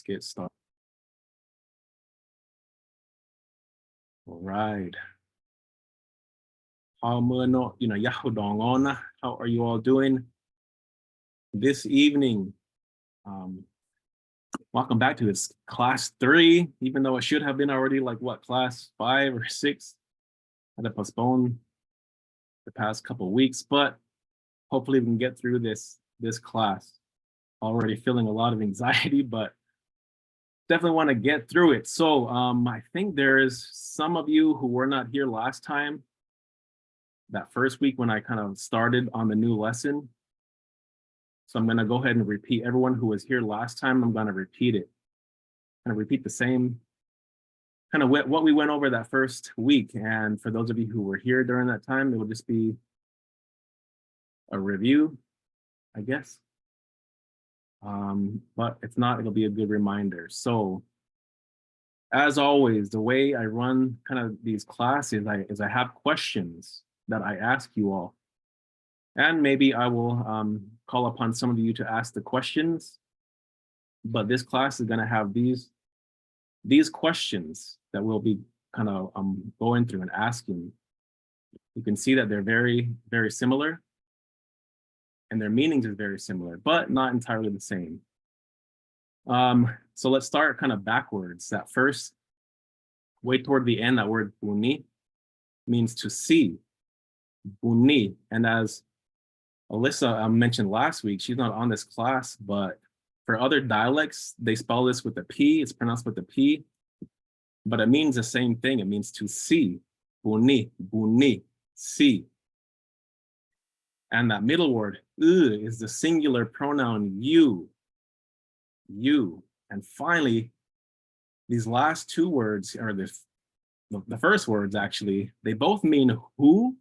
Let's get started. All right. How are you all doing this evening? Welcome back to this class 3, even though it should have been already like what, class 5 or 6. I had to postpone the past couple of weeks, but hopefully we can get through this class. Already feeling a lot of anxiety, but definitely want to get through it. So I think there's some of you who were not here last time, that first week when I kind of started on the new lesson. So I'm going to go ahead and repeat everyone who was here last time. I'm going to repeat it. I'm going to repeat the same kind of what we went over that first week. And for those of you who were here during that time, it will just be a review, I guess. But if not, it'll be a good reminder. So as always, the way I run kind of these classes is I have questions that I ask you all. And maybe I will call upon some of you to ask the questions. But this class is going to have these questions that we'll be kind of going through and asking. You can see that they're very, very similar. And their meanings is very similar, but not entirely the same. So let's start kind of backwards. That first, way toward the end, that word buni means to see. Buni. And as Alyssa mentioned last week, she's not on this class, but for other dialects, they spell this with a P. It's pronounced with a P, but it means the same thing. It means to see. Buni, buni, see. And that middle word, is the singular pronoun you. You. And finally, these last two words, or the first words actually, they both mean who.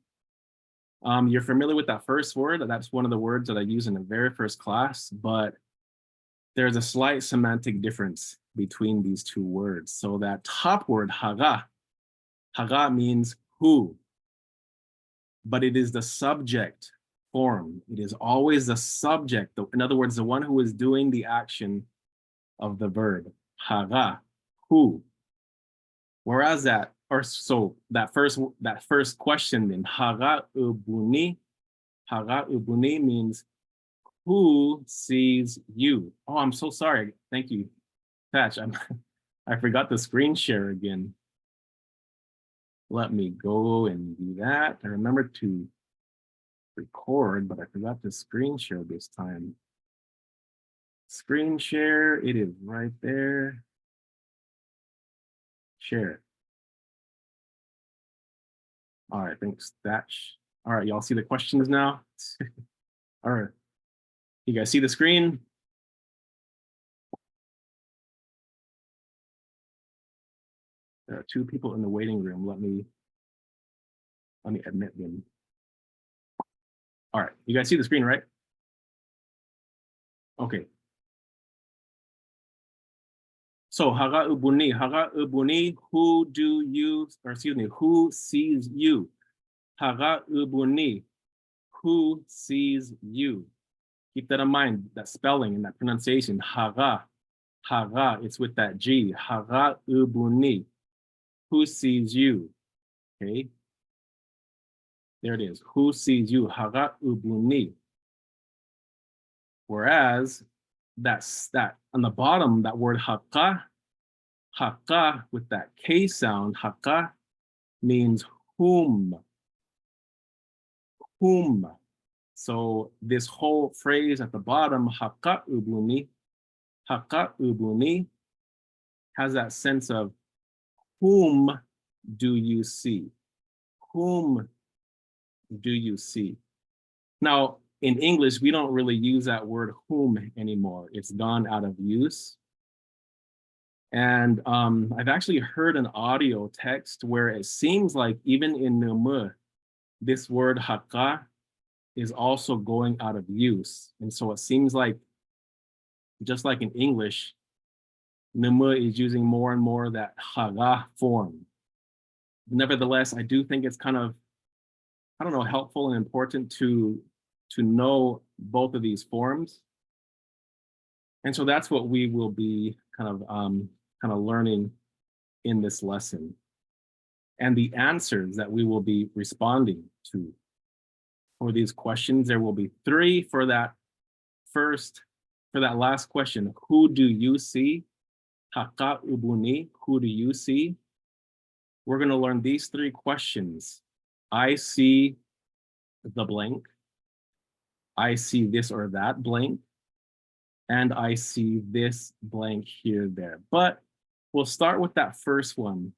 You're familiar with that first word. That's one of the words that I use in the very first class, but there's a slight semantic difference between these two words. So that top word, haga means who, but it is the subject form. It is always the subject. In other words, the one who is doing the action of the verb, haga, who. Whereas that first question then, haga ubuni means who sees you. Oh, I'm so sorry. Thank you, Patch. I forgot the screen share again. Let me go and do that. I remember to record, but I forgot to screen share this time. Screen share, it is right there. Share. All right, thanks, Thatch. All right, y'all see the questions now? All right, you guys see the screen? There are 2 people in the waiting room. Let me admit them. All right, you guys see the screen, right? Okay. So haga ubuni, who sees you? Haga ubuni, who sees you? Keep that in mind, that spelling and that pronunciation, haga, it's with that G, haga ubuni, who sees you? Okay. There it is, who sees you? Haga ubuni. Whereas that on the bottom, that word haka with that K sound, haka means whom. So this whole phrase at the bottom, haka ubuni, has that sense of whom do you see? Whom do you see? Now, in English, we don't really use that word whom anymore. It's gone out of use. And I've actually heard an audio text where it seems like even in Numu, this word haka is also going out of use. And so it seems like, just like in English, Numu is using more and more that haga form. Nevertheless, I do think it's kind of, I don't know, helpful and important to know both of these forms. And so that's what we will be kind of learning in this lesson. And the answers that we will be responding to for these questions, there will be 3 for that last question. Who do you see? Haka ubuni, who do you see? We're going to learn these 3 questions. I see the blank. I see this or that blank. And I see this blank here, there. But we'll start with that first one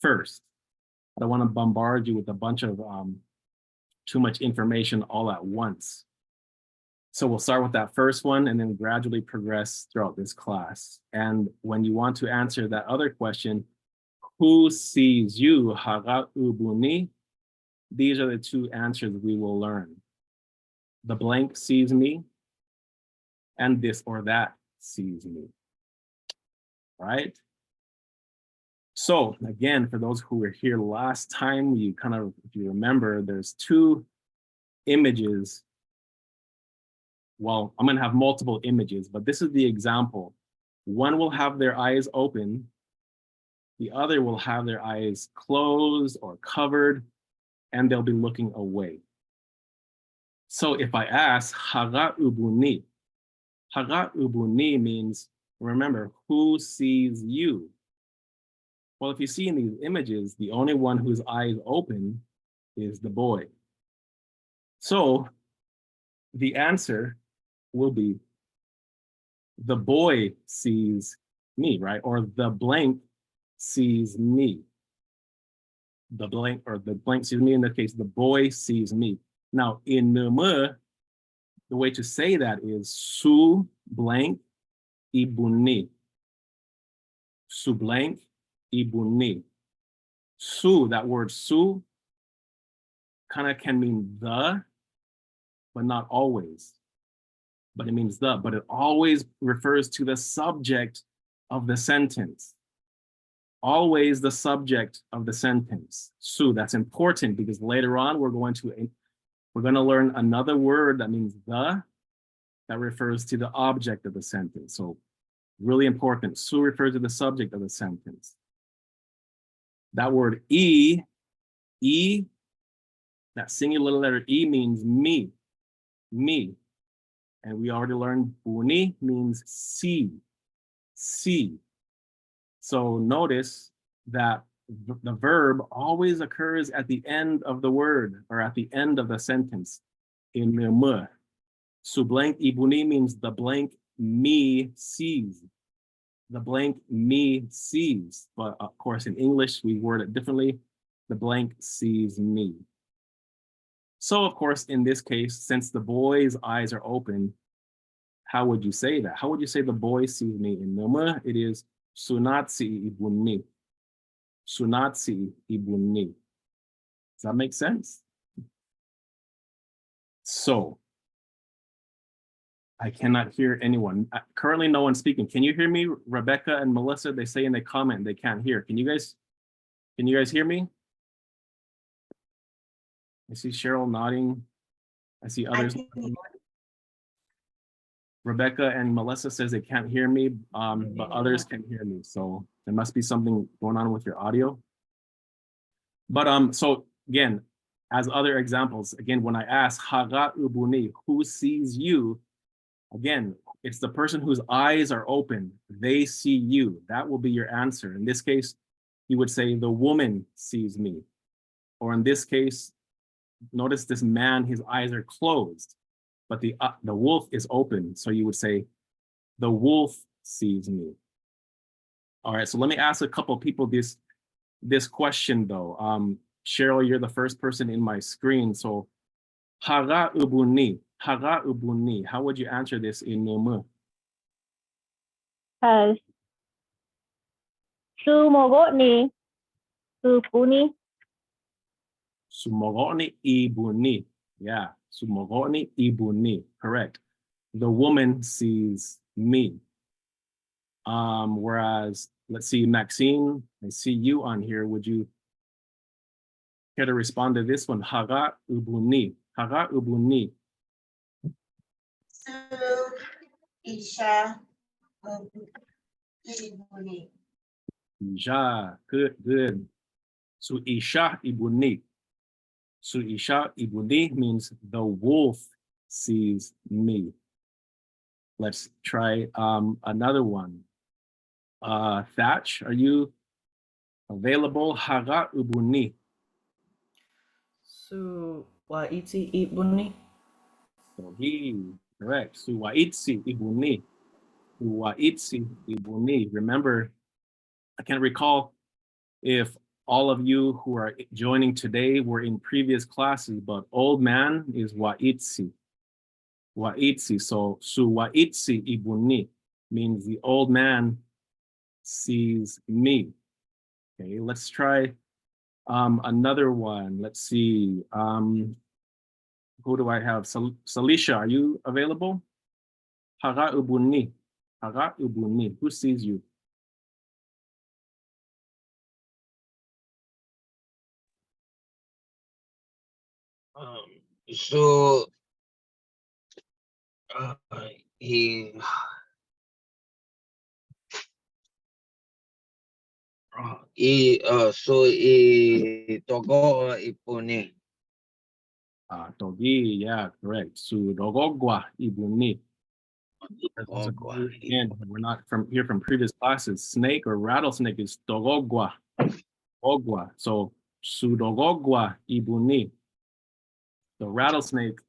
first. I don't want to bombard you with a bunch of too much information all at once. So we'll start with that first one and then gradually progress throughout this class. And when you want to answer that other question, who sees you? Haga ubuni. These are the 2 answers we will learn. The blank sees me, and this or that sees me. Right? So again, for those who were here last time, you if you remember, there's 2 images. Well, I'm going to have multiple images, but this is the example. One will have their eyes open. The other will have their eyes closed or covered, and they'll be looking away. So if I ask, haga ubuni means, remember, who sees you? Well, if you see in these images, the only one whose eyes open is the boy. So the answer will be the boy sees me, right? Or the blank sees me. The blank sees me. In this case, the boy sees me. Now in Numu, the way to say that is su blank ibuni. Su blank ibuni. Su, that word su, kind of can mean the, but not always. But it means the, but it always refers to the subject of the sentence. Always the subject of the sentence. Su, that's important because later on we're going to learn another word that means the, that refers to the object of the sentence. So really important. Su refers to the subject of the sentence. That word e, that singular letter E means me. And we already learned buni means see. So notice that the verb always occurs at the end of the word or at the end of the sentence in Numu. So blank ibuni means the blank me sees. The blank me sees. But of course in English we word it differently. The blank sees me. So of course in this case, since the boy's eyes are open, how would you say that? How would you say the boy sees me? In Numu, it is sunatsi ibuni. Sunatsi ibuni. Does that make sense? So, I cannot hear anyone. Currently, no one's speaking. Can you hear me? Rebecca and Melissa, they say in the comment they can't hear. Can you guys hear me? I see Cheryl nodding. I see others. Rebecca and Melissa says they can't hear me, but others can hear me. So there must be something going on with your audio. But so again, as other examples, again, when I ask haga ubuni, who sees you? Again, it's the person whose eyes are open. They see you. That will be your answer. In this case, you would say the woman sees me. Or in this case, notice this man, his eyes are closed, but the wolf is open. So you would say, the wolf sees me. All right, so let me ask a couple of people this question though. Cheryl, you're the first person in my screen. So haga ubuni, how would you answer this in Numu? Sumogoni, supuni. Sumogoni ibuni. Yeah, sumogoni ibuni, correct. The woman sees me. Whereas, let's see, Maxine, I see you on here. Would you care to respond to this one? Haga ubuni. Su isha Isha, good, good. So Isha ibuni. So Isha ibuni means the wolf sees me. Let's try another one. Thatch, are you available? Haga ubuni. Su waiti ibuni. So he, correct. Suwaitsi ibuni. Suwaitsi ibuni. Remember, I can't recall if all of you who are joining today were in previous classes, but old man is waitsi. Waitsi. So suwaitsi ibuni means the old man sees me. Okay, let's try another one. Let's see. Who do I have? Salisha, are you available? Haga ubuni. Haga ubuni. Who sees you? So he togo ipuni. Togi, yeah, correct. Su dogogwa ibuni. Again, we're not from here from previous classes. Snake or rattlesnake is dogogwa. Ogwa. So su dogogwa ibuni. The rattlesnake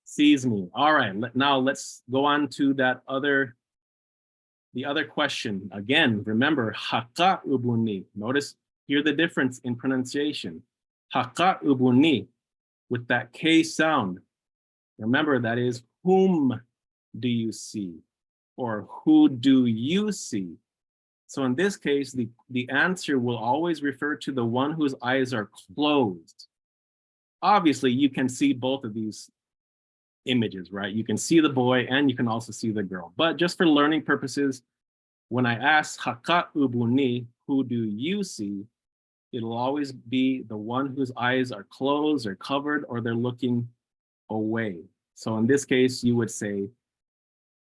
sees me. All right, now let's go on to the other question. Again, remember, haka ubuni. Notice here the difference in pronunciation. Haka ubuni with that K sound. Remember, that is whom do you see? Or who do you see? So in this case, the answer will always refer to the one whose eyes are closed. Obviously, you can see both of these images, right? You can see the boy and you can also see the girl. But just for learning purposes, when I ask haka ubuni, who do you see? It'll always be the one whose eyes are closed or covered or they're looking away. So in this case, you would say,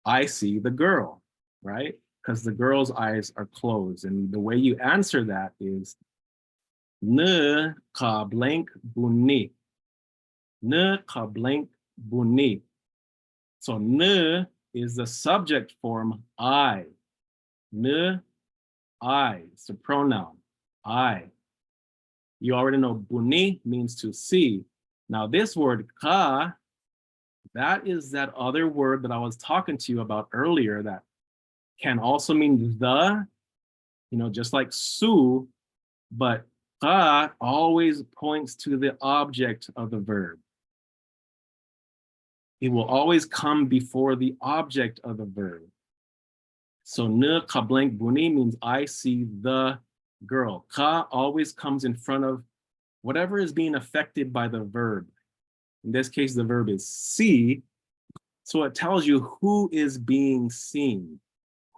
I see the girl, right? Because the girl's eyes are closed. And the way you answer that is ne ka blank buni. Ne ka blank buni. So ne is the subject form I. Ne, I. It's a pronoun. I. You already know buni means to see. Now this word ka, that is that other word that I was talking to you about earlier that can also mean the, just like su, but ka always points to the object of the verb. It will always come before the object of the verb. So ne ka blank buni means I see the girl. Ka always comes in front of whatever is being affected by the verb. In this case, the verb is see. So it tells you who is being seen.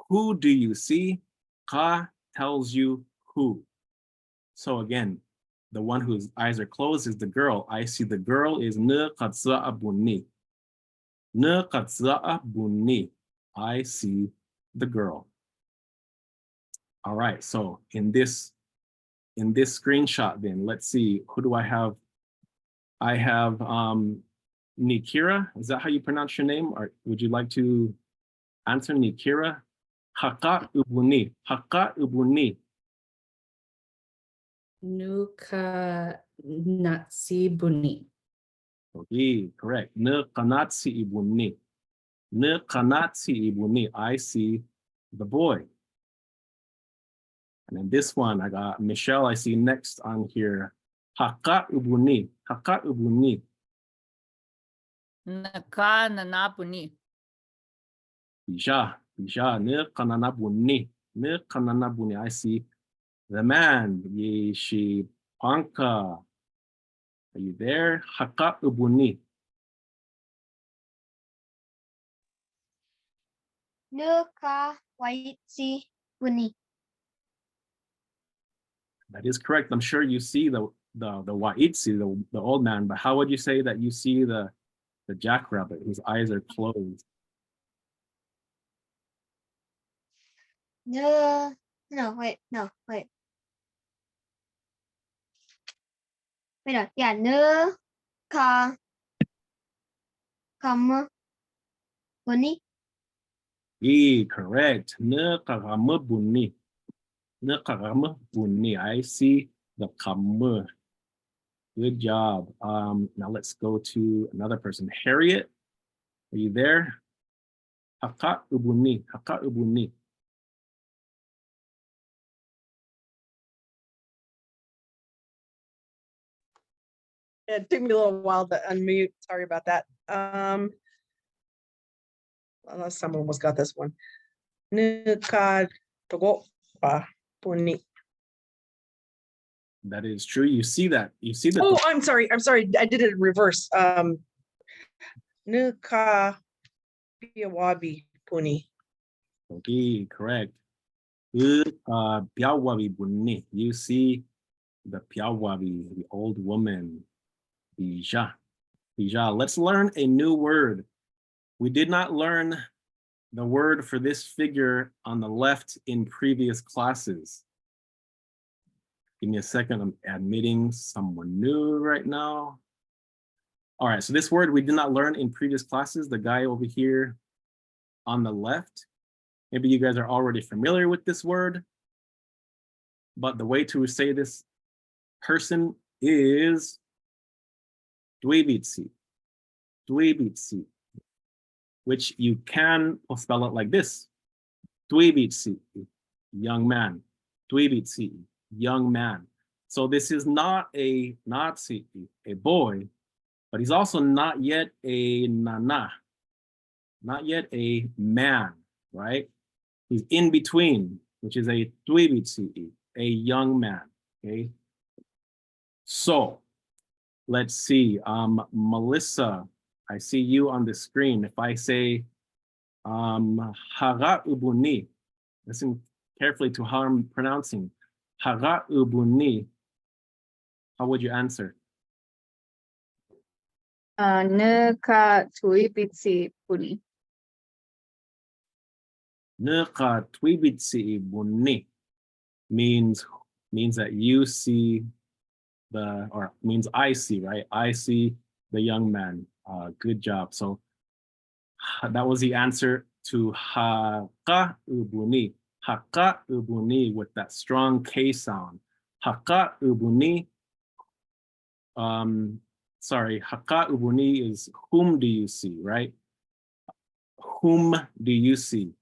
Who do you see? Ka tells you who. So again, the one whose eyes are closed is the girl. I see the girl is ne katsa'a buni. Ne katsa'a buni. I see the girl. All right, so in this screenshot then, let's see, who do I have? I have Nikira. Is that how you pronounce your name? Or would you like to answer, Nikira? Haka ubuni. Haka ubuni. Nuka natsi buni. Okay, correct. Ne kanatsi ibuni. Ne kanatsi ibuni. I see the boy. And then this one, I got Michelle, I see next on here. Haka ubuni. Haka ubuni. Naka nanapuni. Isha. Ne kananabuni. Ne kananabuni. I see the man. Yeshi panka. Are you there? Haka ubuni. Nuka waitsi buni. That is correct. I'm sure you see the waitsi, the old man, but how would you say that you see the jackrabbit whose eyes are closed? No, wait. Wait, yeah, no, come, bunny. Correct. Naqaqama bunni. Naqaqama bunni. I see the kamma. Good job. Now let's go to another person. Harriet, are you there? Haka ubunni. Haka ubunni. It took me a little while to unmute. Sorry about that. Unless someone almost got this one. Nuka togo puni. That is true. You see that. You see that. Oh, I'm sorry. I did it in reverse. Nuka piawabi puni. Okay, correct. Piawabi bunni. You see the piawabi, the old woman. Bija. Let's learn a new word. We did not learn the word for this figure on the left in previous classes. Give me a second. I'm admitting someone new right now. All right, so this word we did not learn in previous classes. The guy over here on the left. Maybe you guys are already familiar with this word, but the way to say this person is dwebitsi, which you can spell it like this. Dwebitsi, young man. Dwebitsi, young man. So this is not a Nazi, a boy, but he's also not yet a nana, not yet a man, right? He's in between, which is a dwebitsi, a young man, okay? So let's see, Melissa, I see you on the screen. If I say Haga ubuni, listen carefully to how I'm pronouncing. Haga ubuni, how would you answer? Nuka tuibitsi puni. Nuka twibitsi bunni means that you see the, or means I see, right? I see the young man. Good job. So that was the answer to haka ubuni. Haka ubuni with that strong K sound. Haka ubuni. Sorry, haka ubuni is whom do you see, right? Whom do you see?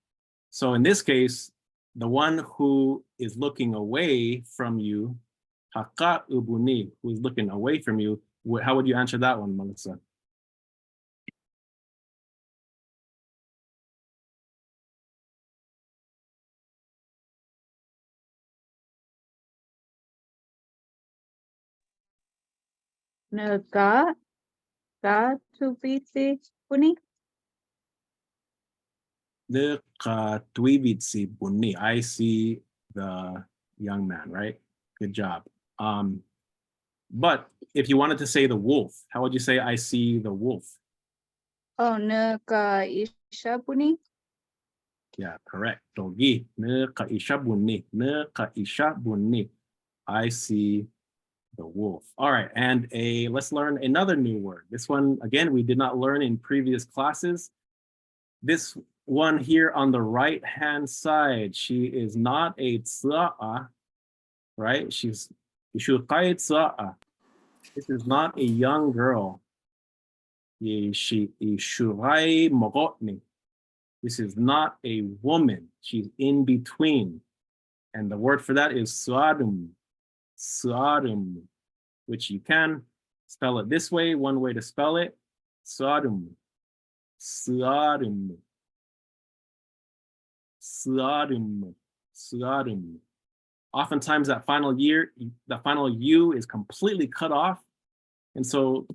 So in this case, the one who is looking away from you, haka ubuni, who is looking away from you, how would you answer that one, Melissa? Nuka tuibitsi puni. I see the young man, right? Good job. But if you wanted to say the wolf, how would you say I see the wolf? Oh, nuka isha puni. Yeah, correct. Togi. I see the wolf. All right, and let's learn another new word. This one, again, we did not learn in previous classes. This one here on the right-hand side, she is not a tsa'a, right? She's tsa'a. This is not a young girl. This is not a woman. She's in between. And the word for that is suadum, which you can spell it this way. One way to spell it, suadum. Oftentimes that final U is completely cut off. And so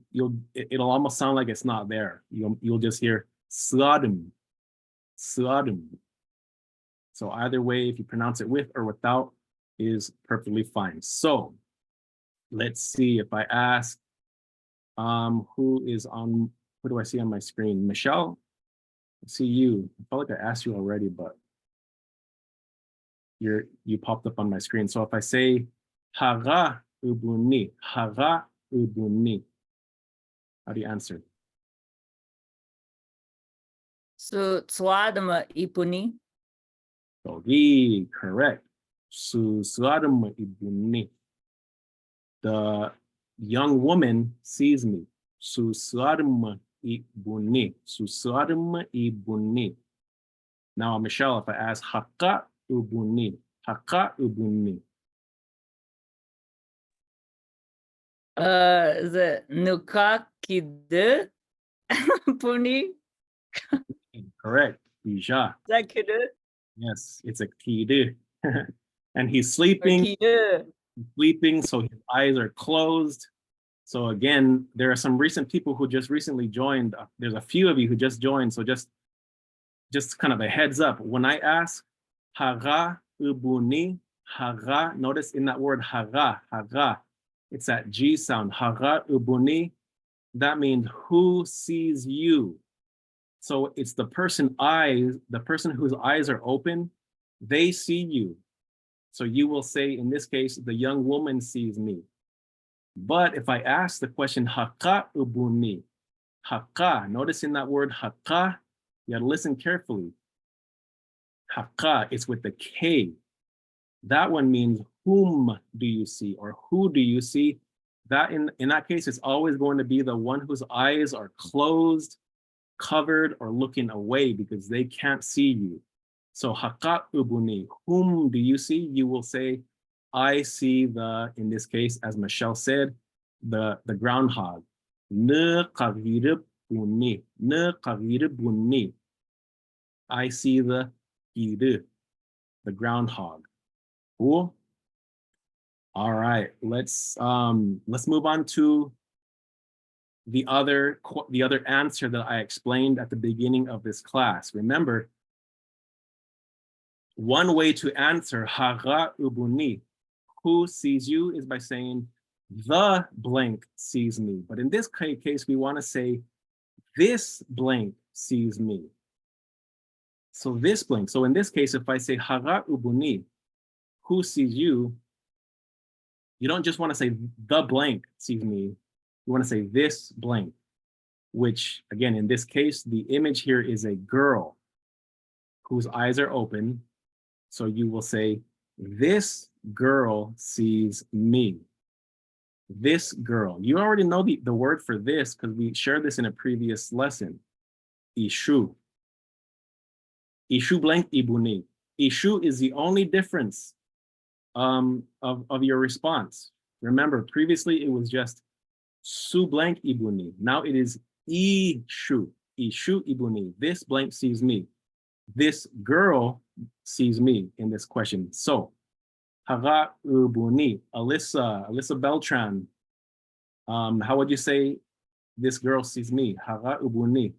it'll almost sound like it's not there. You'll just hear suadum. So either way, if you pronounce it with or without, is perfectly fine. So let's see if I ask who do I see on my screen? Michelle, I see you. I felt like I asked you already, but you popped up on my screen. So if I say hara ubuni, how do you answer? So Swadama Ipuni. Togi, correct. Susuadama ibuni. The young woman sees me. Susuadama ibuni. Susuadama ibuni. Now, Michelle, if I ask haka ubuni. The Nuka Kide Puni. Correct. Ija. That Kide Yes, it's a kid. And he's or sleeping, Kide. so his eyes are closed. So again, there are some recent people who just recently joined. There's a few of you who just joined. So just kind of a heads up. When I ask hara ubuni, hara, notice in that word hara, it's that G sound, hara ubuni. That means who sees you. So it's the person whose eyes are open, they see you. So you will say, in this case, the young woman sees me. But if I ask the question, haka ubuni, haka, notice in that word haka, you gotta listen carefully. Haka, it's with the K. That one means whom do you see or who do you see? That in that case, it's always going to be the one whose eyes are closed, covered, or looking away because they can't see you. So haka ubuni, whom do you see? You will say, I see the, in this case, as Michelle said, the groundhog. Ne kagirib buni, ne kagirib buni. I see the gide, the groundhog. Cool. All right, let's move on to the other answer that I explained at the beginning of this class. Remember, one way to answer hara ubuni, who sees you, is by saying the blank sees me. But in this case, we want to say this blank sees me. So this blank. So in this case, if I say hara ubuni, who sees you, you don't just want to say the blank sees me. You want to say this blank, which again, in this case, the image here is a girl whose eyes are open. So you will say, this girl sees me. This girl. You already know the word for this because we shared this in a previous lesson. Ishu. Ishu blank ibuni. Ishu is the only difference of your response. Remember, previously it was just su blank ibuni. Now it is ishu. Ishu ibuni. This blank sees me. This girl sees me in this question. So, hara ubuni, Alyssa Beltran. How would you say this girl sees me? Hara ubuni.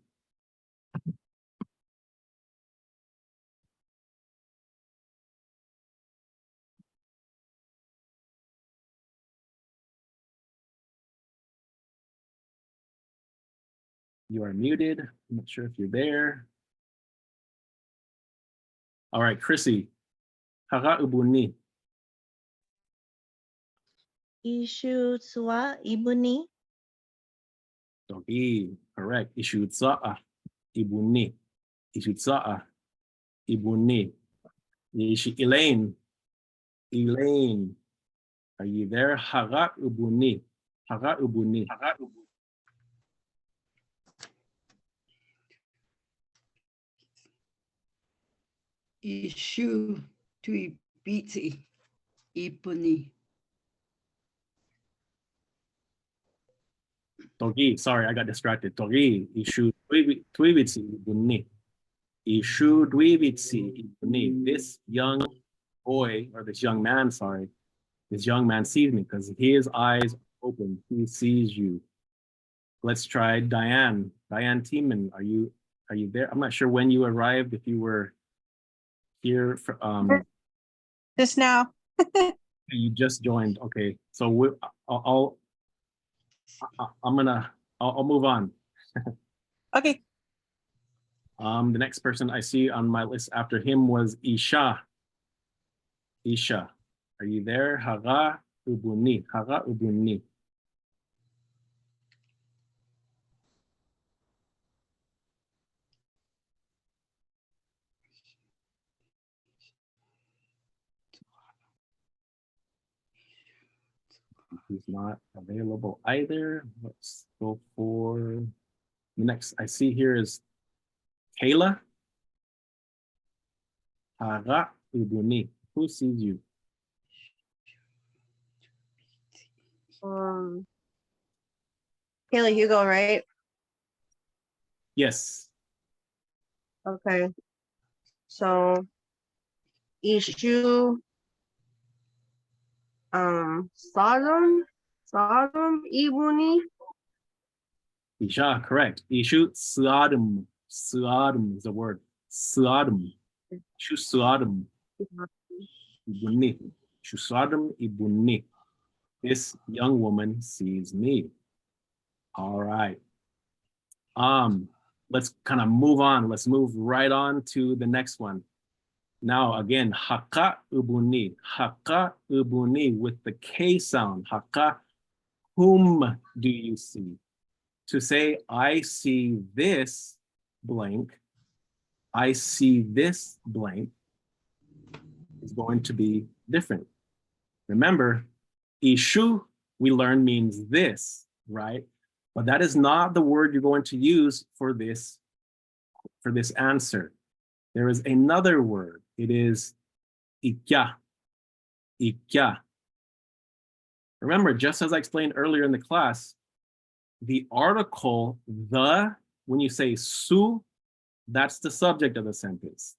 You are muted. I'm not sure if you're there. All right, Chrissy. Hara ubuni. Ishu tsua ibuni. Togi, correct. Ishu tsa'a ibuni. Ishu tsa'a ibuni. Elaine. Elaine. Are you there? Hara ubuni. Hara ubuni. Ishu tuibiti ipuni. Togi, sorry, I got distracted. Togi, ishu tuibitsi ibuni. Ishu tuibitsi ibuni. This young boy, or this young man, sorry, this young man sees me because his eyes are open. He sees you. Let's try Diane. Diane Tiemann, are you there? I'm not sure when you arrived, if you were here for, just now. you just joined. Okay, so I'll move on. Okay. The next person I see on my list after him was Isha. Isha, are you there? Haga ubuni. Haga ubuni. He's not available either. Let's go for the next. I see here is Kayla. Haga ubuni. Who sees you? Kayla Hugo, right? Yes. Okay. So issue Sodom Ibuni. Isha, correct. Ishu Sodom. Sodom is the word. Sodom. Ishu Sodom. Ibuni. Ishu Sodom Ibuni. This young woman sees me. All right. Let's kind of move on. Let's move right on to the next one. Now again, haka ubuni. Haka ubuni with the K sound. Haka, whom do you see? To say I see this blank, I see this blank is going to be different. Remember, ishu, we learned means this, right? But that is not the word you're going to use for this answer. There is another word. It is ikya. Ikya. Remember, just as I explained earlier in the class, the article, the, when you say su, that's the subject of the sentence.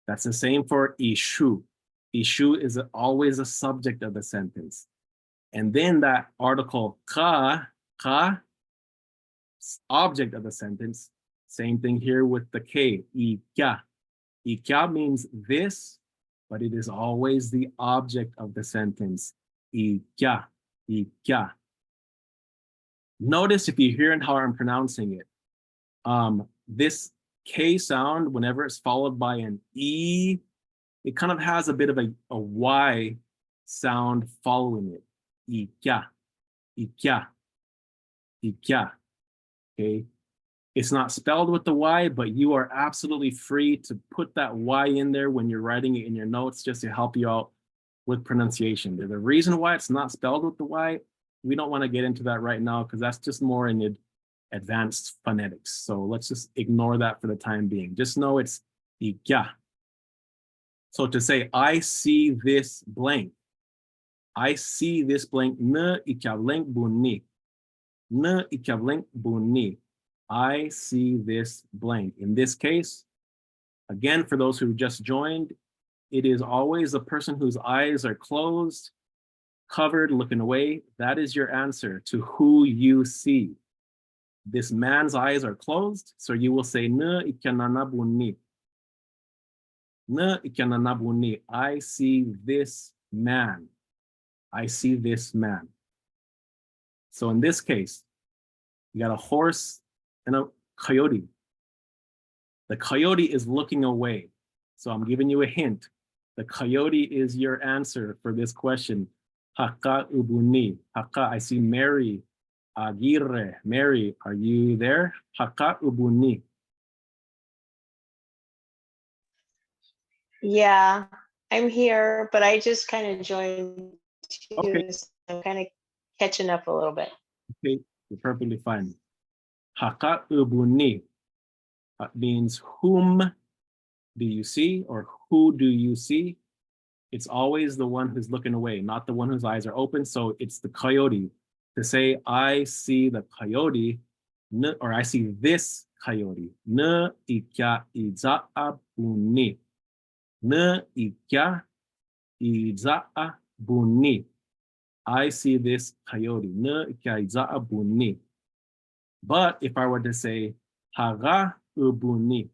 That's the same for ishu. Ishu is always a subject of the sentence. And then that article ka, object of the sentence. Same thing here with the K, ikya. Ikya means this, but it is always the object of the sentence. Ikya, ikya. Notice if you hear how I'm pronouncing it, this K sound, whenever it's followed by an E, it kind of has a bit of a Y sound following it. Ikya, ikya, ikya. Okay, it's not spelled with the Y, but you are absolutely free to put that Y in there when you're writing it in your notes just to help you out with pronunciation. The reason why it's not spelled with the Y, we don't want to get into that right now because that's just more in advanced phonetics. So let's just ignore that for the time being. Just know it's ikya. So to say, I see this blank. I see this blank. Ne ikya blank bunni. Ne ikya blank bunni. I see this blank. In this case, again, for those who just joined, it is always the person whose eyes are closed, covered, looking away. That is your answer to who you see. This man's eyes are closed, so you will say, Ne ikyanana bunni. Ne ikyanana bunni. I see this man. I see this man. So in this case, you got a horse and a coyote. The coyote is looking away. So I'm giving you a hint. The coyote is your answer for this question. Haka ubuni. Haka, I see Mary. Aguirre. Mary, are you there? Haka ubuni. Yeah, I'm here, but I just kind of joined too. Okay. So I'm kind of catching up a little bit. Okay, you're perfectly fine. Haka ubuni means whom do you see or who do you see? It's always the one who's looking away, not the one whose eyes are open. So it's the coyote. To say, I see the coyote, or I see this coyote. Ne ikya iza'a bunni. Ne ikya iza'a bunni. I see this coyote. Ne ikya iza'a bunni. But if I were to say, haga ubuni.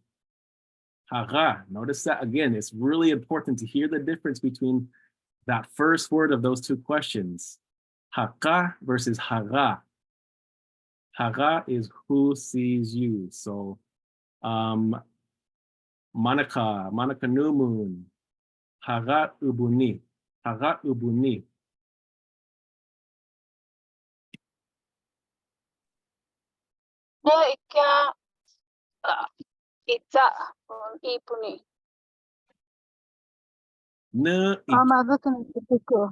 Haga, notice that again, it's really important to hear the difference between that first word of those two questions. Haka versus haga. Haga is who sees you. So Monica Numu, haga ubuni. Haga ubuni. Ne ika ita ipuni. Ne Buku.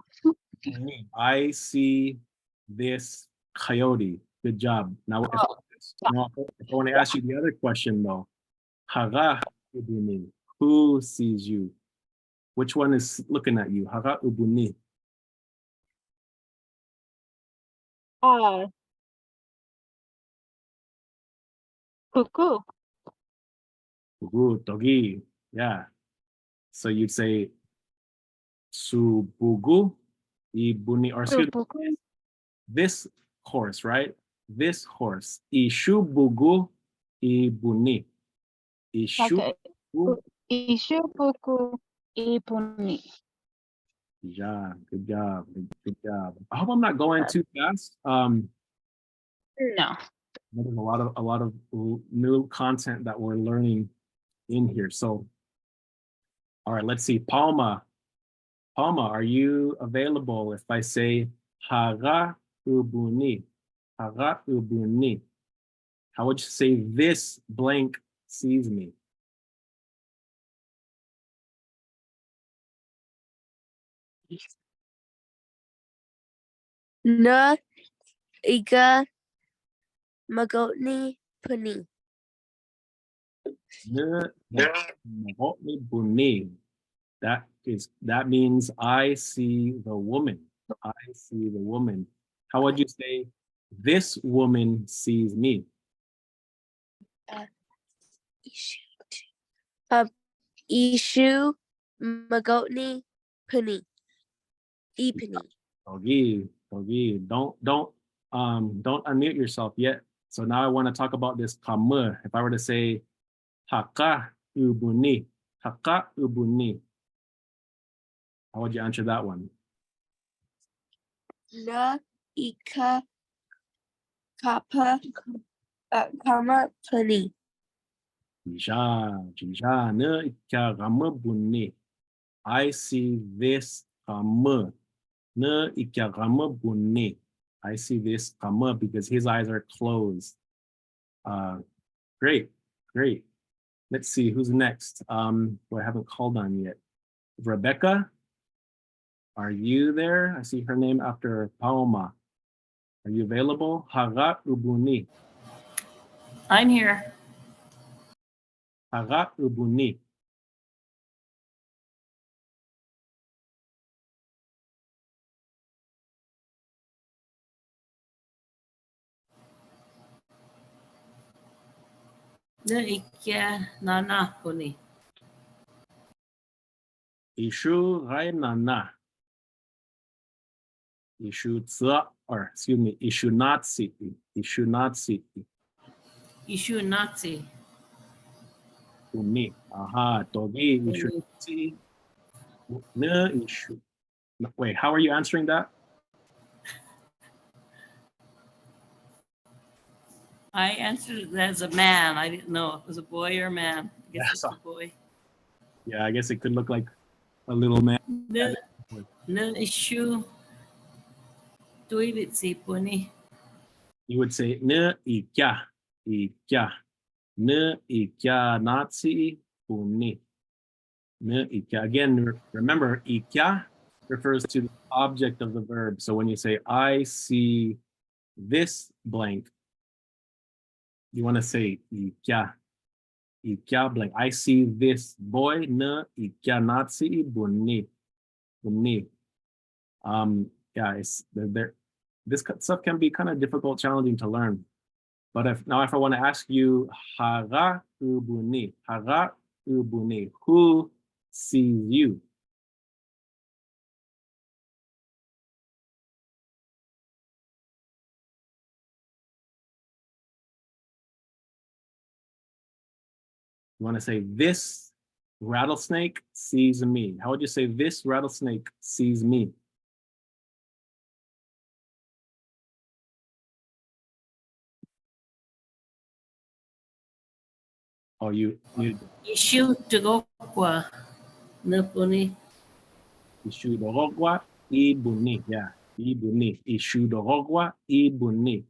ikuni. I see this coyote. Good job. Now, if I want to ask you the other question though, Haga ubuni. Who sees you? Which one is looking at you? Haga ubuni. Buku. Ugu, togi. Yeah. So you'd say subugu ibuni, or excuse me, Buku. this horse, right? This horse. Ishubugu ibuni. Okay. Ishubugu. Ishu buku ipuni. Yeah, good job. Good job. I hope I'm not going too fast. No. There's a lot of new content that we're learning in here. So, all right, let's see. Palma, are you available if I say haga ubuni? Haga ubuni. How would you say this blank sees me? Ne ika magotni puni. Buni. That means I see the woman. I see the woman. How would you say this woman sees me? Ishu magotni puni. Ipuni. Togi. Don't unmute yourself yet. So now I want to talk about this kamu. If I were to say haka ubuni, how would you answer that one? Ne ika kapa kama puni. Jisha, ne ika kamu buni. I see this kamu. Ne ika kamu buni. I see this kamu because his eyes are closed. Great. Let's see who's next. Who I haven't called on yet. Rebecca, are you there? I see her name after Palma. Are you available? Haga ubuni. I'm here. Haga ubuni. Ne ika nana puni. Ishu rainana. Ishu tsa, or excuse me, ishu natsi. Ishu natsi. Ishu Nazi. Uni. Aha, togi ishu natsi. Ne ishu. Wait, how are you answering that? I answered it as a man. I didn't know if it was a boy or a man. I guess Yeah, it's a boy. Yeah, I guess it could look like a little man. Ne ishu tuibitsi puni. You would say ne ikya. Ne ikya natsi uni. Ne ikya. Again, remember ikya refers to the object of the verb. So when you say I see this blank, you want to say ikya. Ikya blank. I see this boy. Ne ikya natsi buni. Yeah, this stuff can be kind of difficult, challenging to learn. But if I want to ask you, haga ubuni, who sees you? You want to say this rattlesnake sees me. How would you say this rattlesnake sees me? Oh, you Ishu tugokwa ne puni. Ishudorogwa ibuni. Yeah, ibuni. Ishudorogwa ibuni.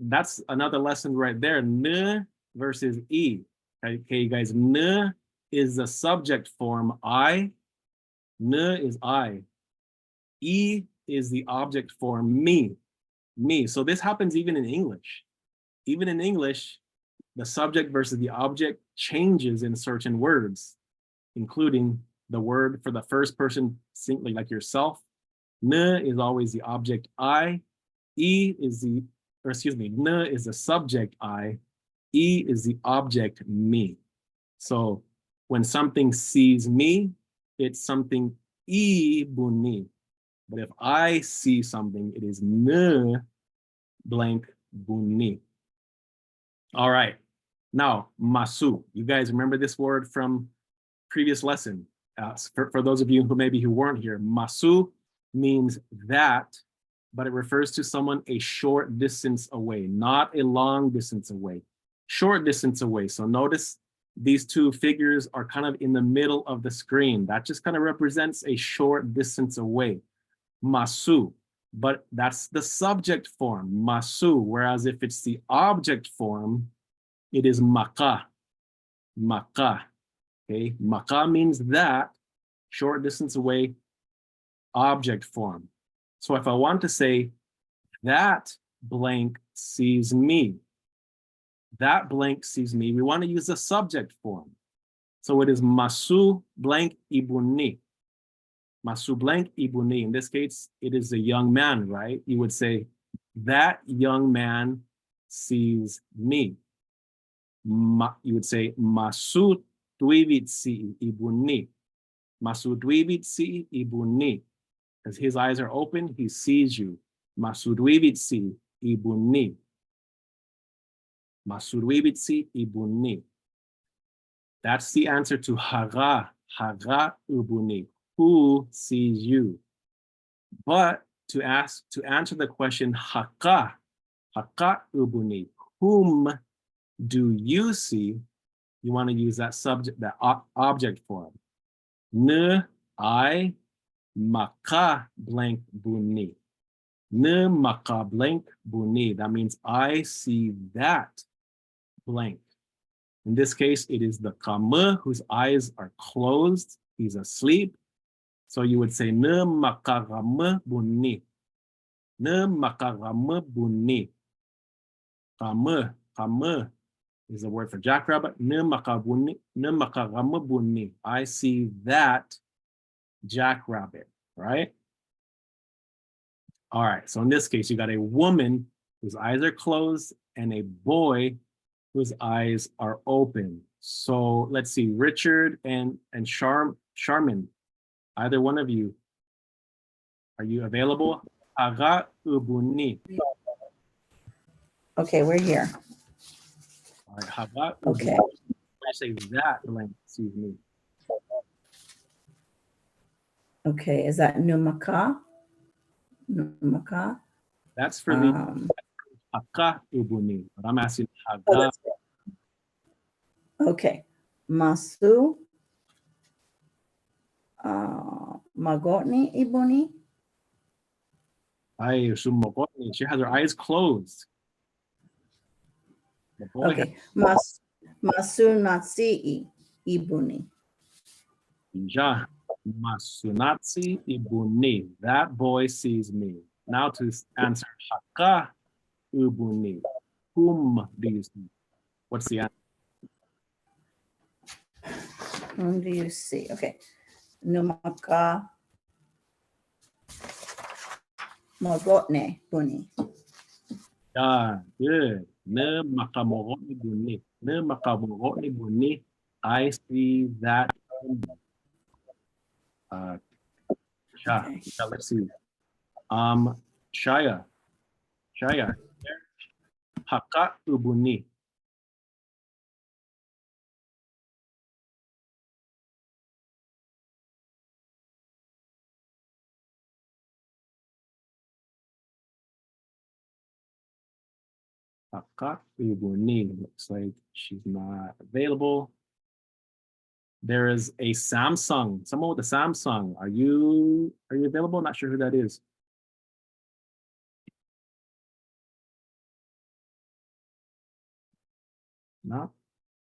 That's another lesson right there. N versus e. Okay, guys. N is the subject form. I. N is I. E is the object form. Me. Me. So this happens even in English. Even in English, the subject versus the object changes in certain words, including the word for the first person, simply like yourself. N is always the object I. E is the, or excuse me, N is the subject I. E is the object me. So when something sees me, it's something ibuni. But if I see something, it is N blank buni. All right. Now, masu. You guys remember this word from previous lesson? For those of you who weren't here, masu means that, but it refers to someone a short distance away, not a long distance away, short distance away. So notice these two figures are kind of in the middle of the screen. That just kind of represents a short distance away, masu. But that's the subject form, masu. Whereas if it's the object form, it is maka, maka. Okay, maka means that, short distance away, object form. So if I want to say that blank sees me, that blank sees me, we want to use the subject form. So it is masu blank ibuni. Masu blank ibuni. In this case, it is a young man, right? You would say that young man sees me. You would say masu tuivitsi ibuni. Masu tuivitsi ibuni. Because his eyes are open, he sees you. Masu tuivitsi ibuni. Masu tuivitsi ibuni. That's the answer to haga, haga ubuni. Who sees you? But to answer the question haka, haka ubuni, whom do you see? You want to use that subject, that object form. Ne, I, maka blank buni. Ne maka blank buni. That means I see that blank. In this case, it is the kame whose eyes are closed. He's asleep. So you would say ne maka rame buni. Ne maka rame buni. Kame, kame is the word for jackrabbit. Ne maka rame buni. I see that jackrabbit, right? All right, so in this case, you got a woman whose eyes are closed and a boy whose eyes are open. So let's see, Richard and Charmin, either one of you, are you available? Aga ubuni. Okay, we're here. All right, haga Okay. ubuni. I say that blank, excuse me. Okay, is that numaka? Numaka? That's for the haga ubuni, but I'm asking haga. Okay, masu magotni ibuni. Ay, sumogotni. She has her eyes closed. The boy Okay, masu natsi ibuni. Ja, masunatsi ibuni. That boy sees me. Now to answer haka ubuni. Whom do you see? What's the answer? Whom do you see? Okay, numaka magotne buni. Yeah, good. Ne makamogotni buni. Ne makamogotni buni. I see that. Okay. Let's see. Shaya. Haka ubuni. Haka ubuni. Looks like she's not available. There is a Samsung. Someone with a Samsung. Are you available? Not sure who that is. No.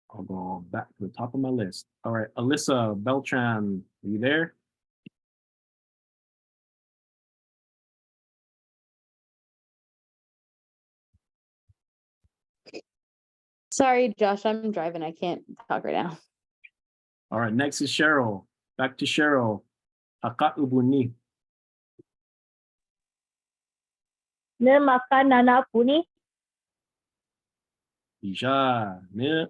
I'll go back to the top of my list. All right, Alyssa Beltran, are you there? Sorry, Josh, I'm driving. I can't talk right now. All right, next is Cheryl. Back to Cheryl. Haka ubuni. Ne makan nana puni. Ija ne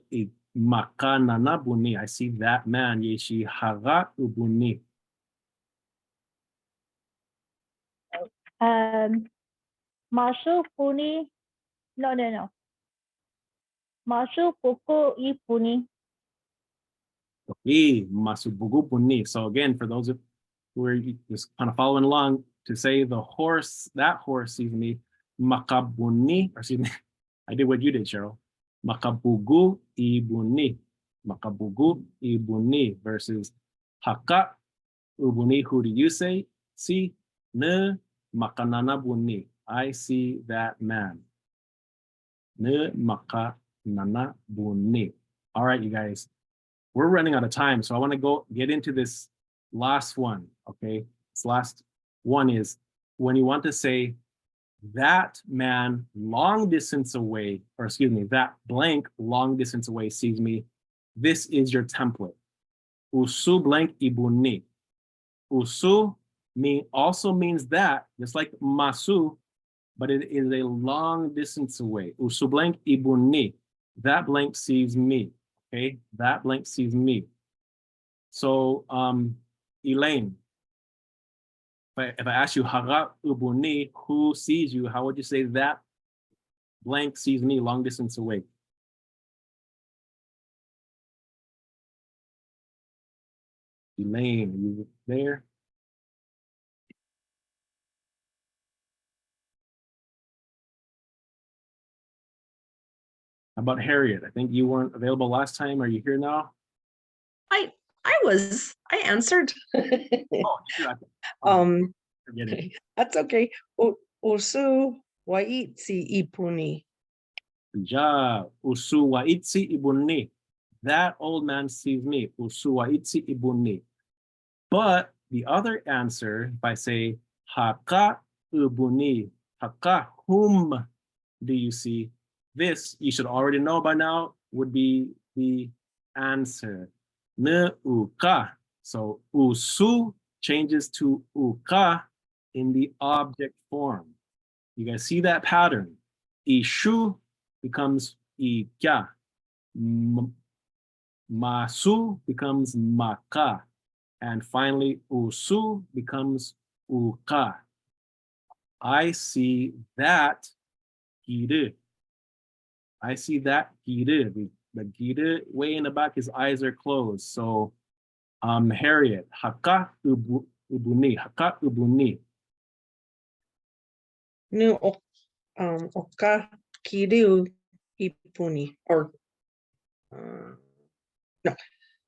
makanana buni. I see that man. Yeshi haga ubuni. Masuk puni. No. Masuk poko I puni. Masubugu buni. So again, for those who are just kind of following along, to say the horse, that horse sees me, makabuni, or excuse me, I did what you did, Cheryl. Makabugu ibuni. Makabugu ibuni versus haka ubuni. Who do you say? See, ne makanana buni. I see that man. Ne makanana buni. All right, you guys, we're running out of time, so I want to get into this last one. Okay, this last one is when you want to say that man long distance away, or excuse me, that blank long distance away sees me. This is your template. Usu blank ibuni. Usu also means that, just like masu, but it is a long distance away. Usu blank ibuni. That blank sees me. Okay, that blank sees me. So, Elaine, if I ask you haga ubuni, who sees you? How would you say that blank sees me long distance away? Elaine, are you there? How about Harriet? I think you weren't available last time. Are you here now? I answered. Oh, sure. Forget it. That's okay. Usu waitsi ipuni. Ja, usu waitsi ibuni. That old man sees me. Usu waitsi ibuni. But the other answer, if I say haka ubuni, haka, whom do you see? This you should already know by now would be the answer. Ne uka. So usu changes to uka in the object form. You guys see that pattern? Ishu becomes ikya. Masu becomes maka. And finally, usu becomes uka. I see that gire. I see that gire. The gire way in the back, his eyes are closed. So, Harriet, haka ubuni, haka ubuni. Nu oka kiriu ipuni. Or no.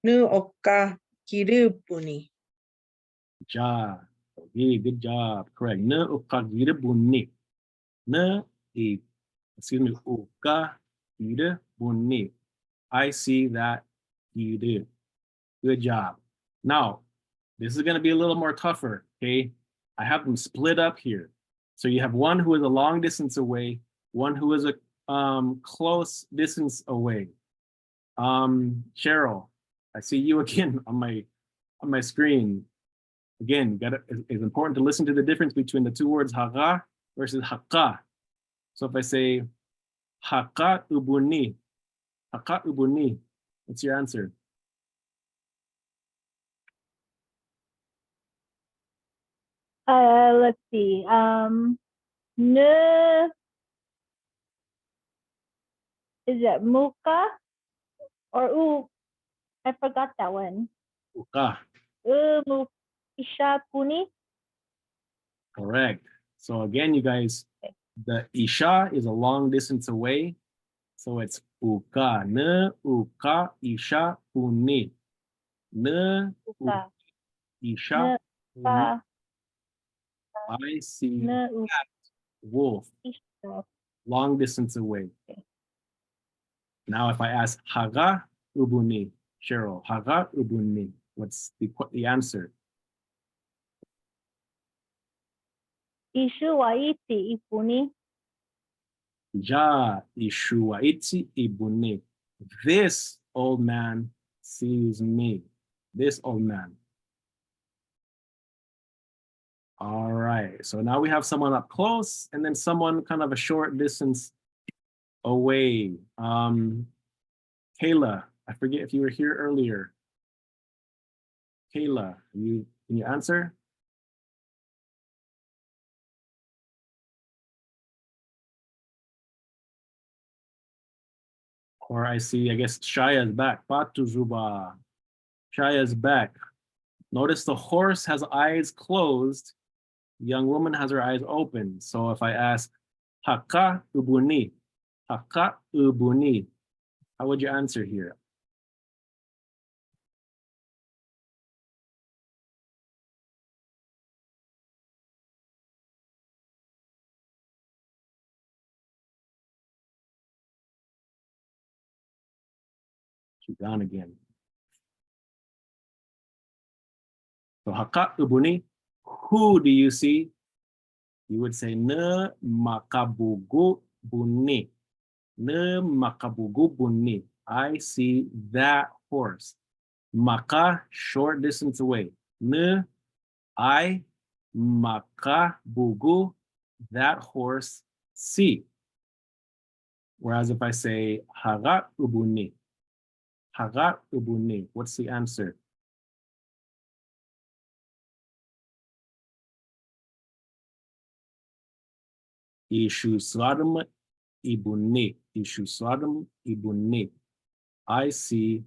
Nu oka kiriu puni. Ja. Okay, good job. Correct. Ne oka gire buni. Ne excuse me, oka gire buni. I see that you do. Good job. Now, this is going to be a little more tougher, okay? I have them split up here. So you have one who is a long distance away, one who is a close distance away. Cheryl, I see you again on my screen. Again, it's important to listen to the difference between the two words haga versus haka. So if I say haka ubuni, haka ubuni, what's your answer? Let's see. Ne is it muka or I forgot that one. Uka. Isha puni. Correct. So again, you guys, the isha is a long distance away. So it's uka, ne uka isha puni. Ne Uka. isha. Ka. I see Ne that wolf isha. long distance away. Okay. Now, if I ask haga ubuni, Cheryl, haga ubuni, what's the answer? Ishu wa iti ipuni. Ja ishuaiti ibuni. This old man sees me. This old man. All right. So now we have someone up close and then someone kind of a short distance away. Kayla, I forget if you were here earlier. Kayla, can you answer? Or I see, I guess Shaya's back. Patu Zuba. Shaya's back. Notice the horse has eyes closed. The young woman has her eyes open. So if I ask, Haka ubuni, Haka ubuni, how would you answer here? She's gone again. So Haka ubuni, who do you see? You would say ne makabugu buni. Ne makabugu buni. I see that horse. Maka, short distance away. Ne, I, makabugu, that horse, see. Whereas if I say hagat ubuni, what's the answer? Ishu swadam ibuni, ishu swadam ibuni. I see,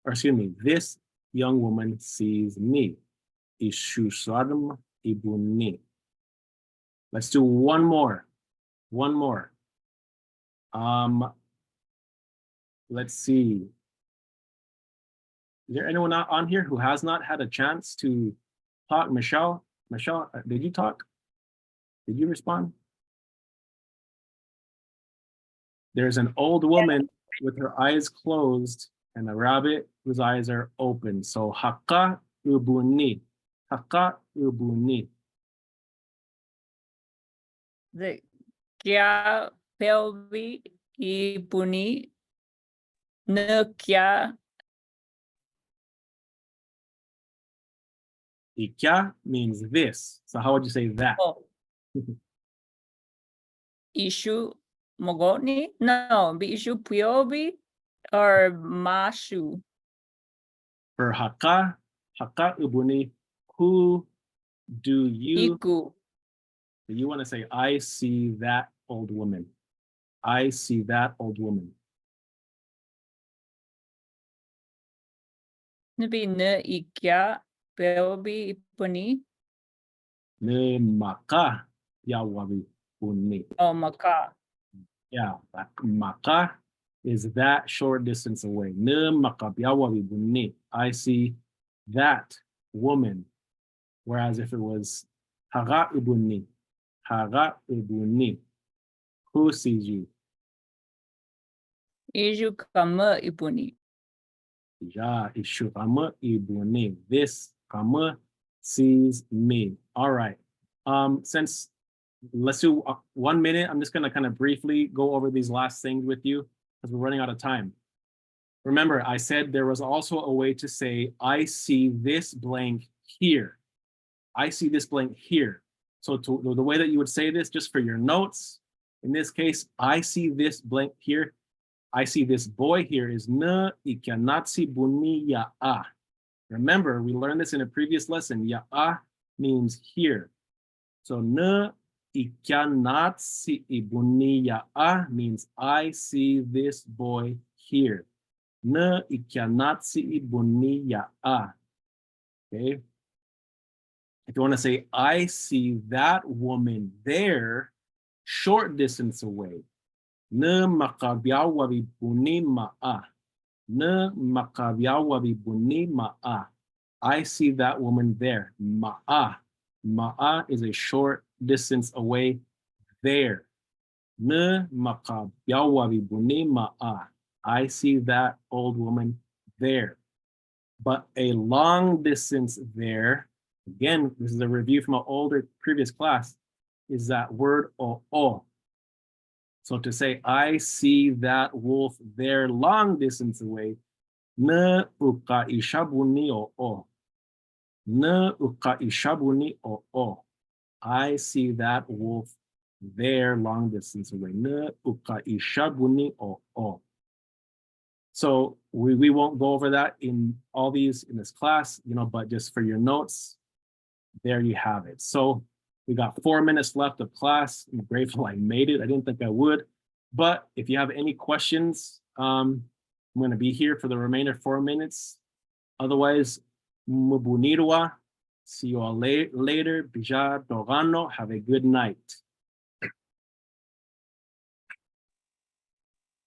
or excuse me, this young woman sees me. Ishu swadam ibuni. Let's do one more. One more. Let's see. Is there anyone on here who has not had a chance to talk? Michelle, did you talk? Did you respond? There's an old woman with her eyes closed and a rabbit whose eyes are open. So haka ubuni, haka ubuni. The kya pelvi ibuni ne kya Ikya means this. So how would you say that? oh. Ishu mogoni? No, ishu piobi or mashu. For haka ubuni, who do you? Iku. You want to say, I see that old woman. I see that old woman. Nabi ne ikya pelvi ipuni. Ne maka yawabi uni. Oh, maka. Yeah, maka is that short distance away. Ne maka yawabi uni. I see that woman. Whereas if it was haga ibuni, who sees you? Iju kama ipuni. Ja, ishukama ibuni. This kama sees me. All right. Since let's do 1 minute, I'm just gonna kind of briefly go over these last things with you because we're running out of time. Remember, I said there was also a way to say, I see this blank here. I see this blank here. So the way that you would say this, just for your notes, in this case, I see this blank here. I see this boy here is na ikanatsi buni ya'a. Remember, we learned this in a previous lesson. Ya'a means here. So na ikanatsi ibuni ya'a means I see this boy here. Na ikanatsi ibuni ya'a. Okay. If you want to say, I see that woman there, short distance away. Ne makabiawabi buni ma'a. Ne makabiawabi buni ma'a. I see that woman there. Ma'a. Ma'a is a short distance away there. Ne makabiawabi buni ma'a. I see that old woman there. But a long distance there, again, this is a review from an older previous class, is that word o. So to say, I see that wolf there long distance away, ne uka ishabuni o. Ne uka ishabuni o. I see that wolf there long distance away. Ne uka ishabuni o. So we won't go over that in all these in this class, but just for your notes, there you have it. So we got 4 minutes left of class. I'm grateful I made it. I didn't think I would, but if you have any questions, I'm going to be here for the remainder 4 minutes. Otherwise, mubunirwa. See you all later. Bija dogano. Have a good night.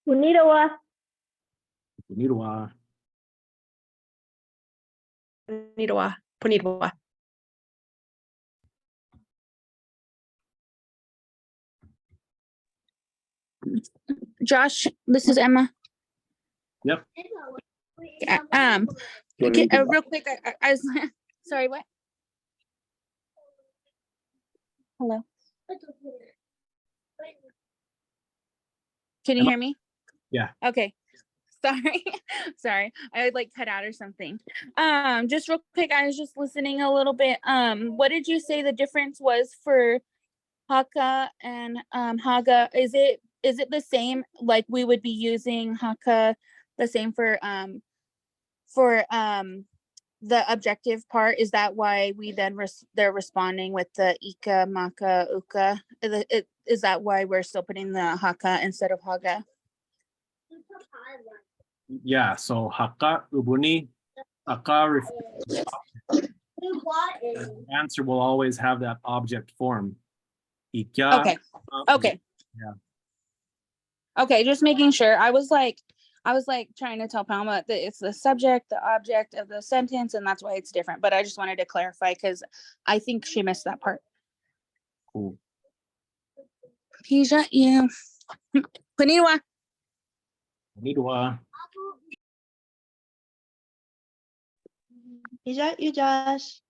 Punirawa. Bunirwa. Punirwa. Punirwa. Josh, this is Emma. Yep. Real quick, I was sorry, what? Hello. Can you hear me? Yeah. Okay. Sorry. Sorry. I like cut out or something. Just real quick, I was just listening a little bit. What did you say the difference was for Haka and Haga? Is it the same? Like we would be using Haka the same for the objective part? Is that why we then they're responding with the Ika, Maka, Uka? Is that why we're still putting the Haka instead of Haga? Yeah, so Haka, Ubuni, Haka, answer will always have that object form. Ikya, Okay. Okay. Yeah. Okay, just making sure. I was like trying to tell Palma that it's the subject, the object of the sentence, and that's why it's different. But I just wanted to clarify because I think she missed that part. Cool. Pija, yeah. Konniwa. Konniwa. Is that you, Josh?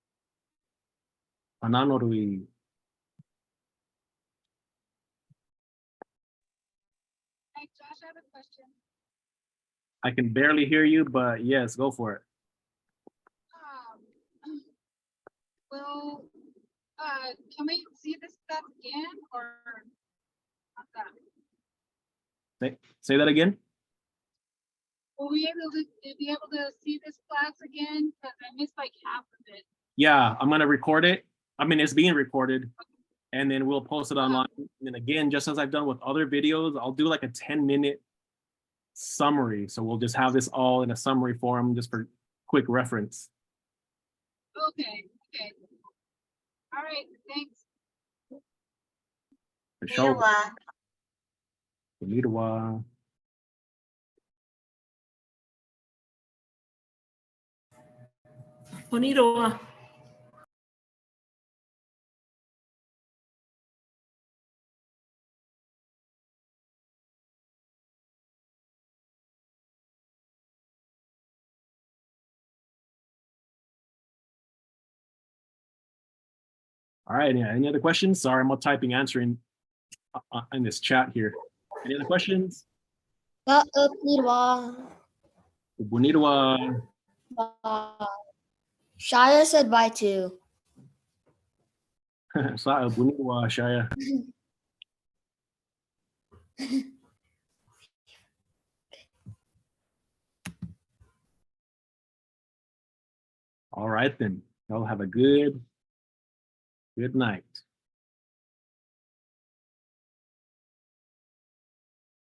Ananorui. Hi, Josh, I have a question. I can barely hear you, but yes, go for it. Well, can we see this stuff again or not that? Say that again. Will we be able to see this class again? Because I missed like half of it. Yeah, I'm gonna record it. I mean, it's being recorded, and then we'll post it online. And then again, just as I've done with other videos, I'll do like a 10-minute summary. So we'll just have this all in a summary form just for quick reference. Okay. All right, thanks. For sure. Konniwa. Konniwa. All right, yeah, any other questions? Sorry, I'm typing answering in this chat here. Any other questions? Konniwa. Konniwa. Shaya said bye too. Konniwa, Shaya. All right then. Y'all have a good night.